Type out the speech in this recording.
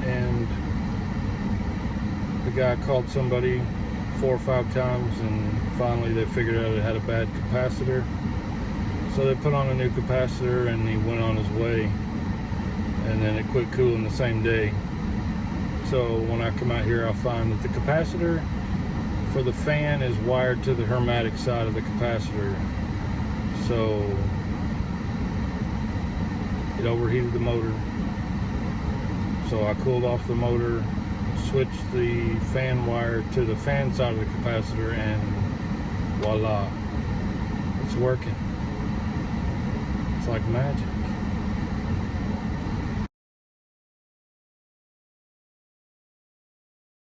and the guy called somebody 4 or 5 times, and finally they figured out it had a bad capacitor. So they put on a new capacitor and he went on his way, and then it quit cooling the same day. So when I come out here, I'll find that the capacitor for the fan is wired to the hermetic side of the capacitor. So it overheated the motor. So I cooled off the motor, switched the fan wire to the fan side of the capacitor, and voila, it's working. It's like magic.